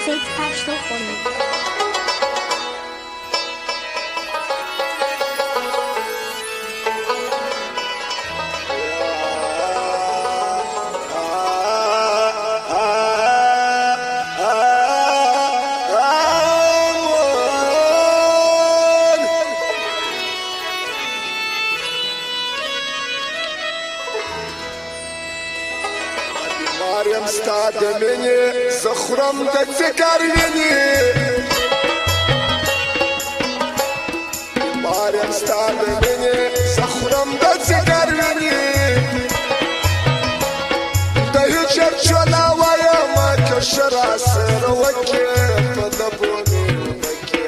Steeds pashto khoni. مریم ستا د مینې زه خورم د ځیګر وینې مریم ستا د مینې زه خورم د ځیګر وینې د هجر چولا وایم که ښه راسره وکړې په لبو مې ونکې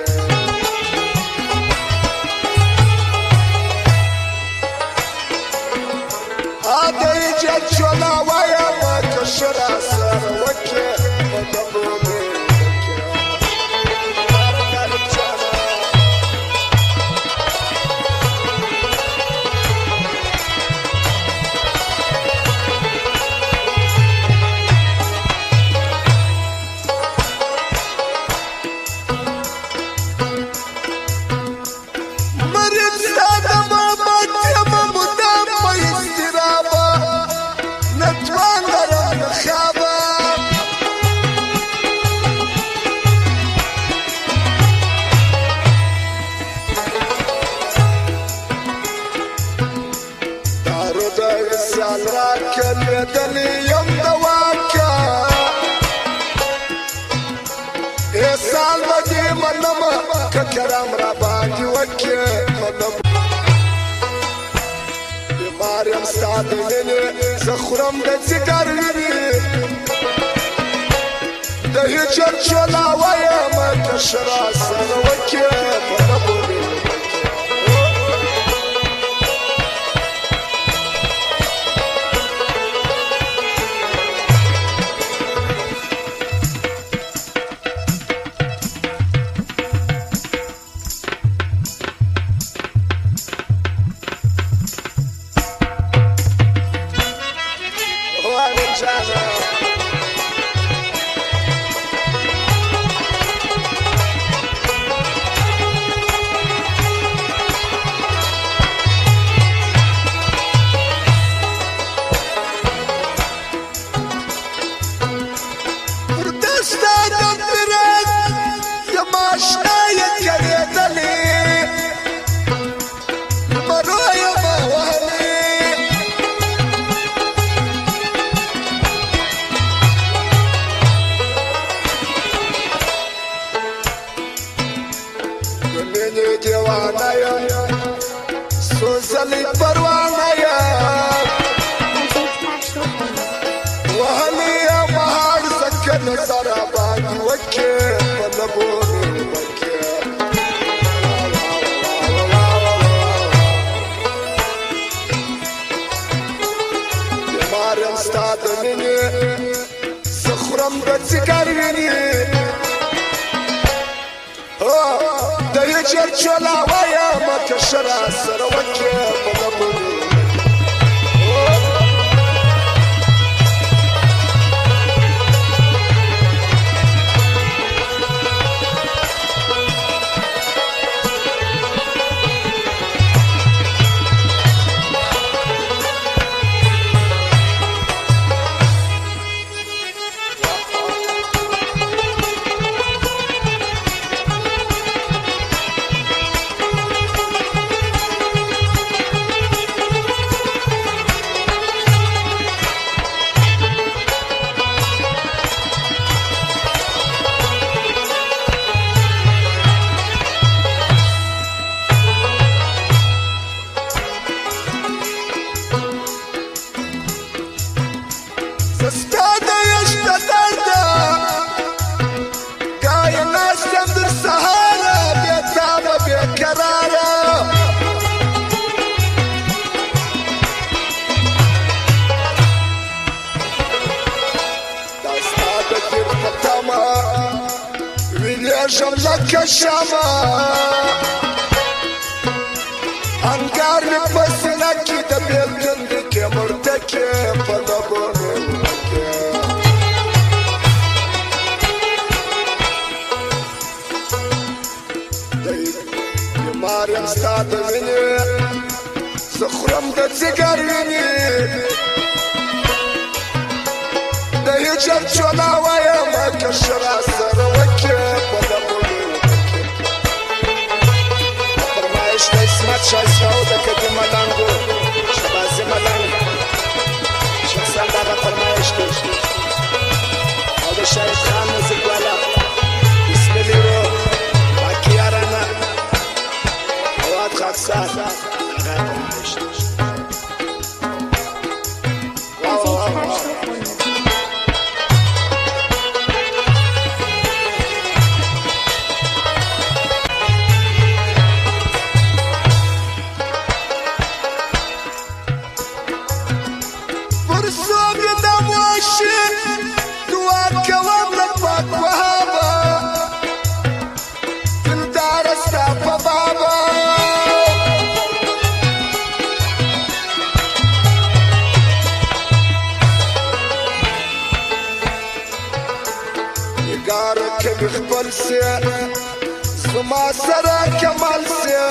د هجر چولا وایم شرا سر وکه مدبو می دلی یم دواکا احسان بدی منم که کرم را باندی وکی منم بیماریم ستا د مینې زه خورم د ځیګر وینې د هجر چولا وایم که ښه راسره وکړې په لبو مې دیوانه یم سوزلی پروانه یم وهلی یم هر زکه نظر باندې وکې په لبو مې وکې بیمار یم ستا د مینې زه خورم د ځیګر وینې د هجر چولا وایم که ښه راسره وکړې په لبو مې ویلیږم لکه شمع انګار مې په سینه کې د بېلتون لیکې مرتکې په لبو مې ورکې ستا د وینې زه خورم د ځیګر وینې د هجر چولا وایمه که ښه راسره وکړې په لبو مې فرمایش د عصمت ښایسته او د کدي ملنګو شهبازي ملنګ شخصا دغه فرمایش کوي او د شاهد خان موزیک والا بسملي رو پاکي یارانه اواد خاکسار هغه فرمایش خپل سي زما سره کمال سي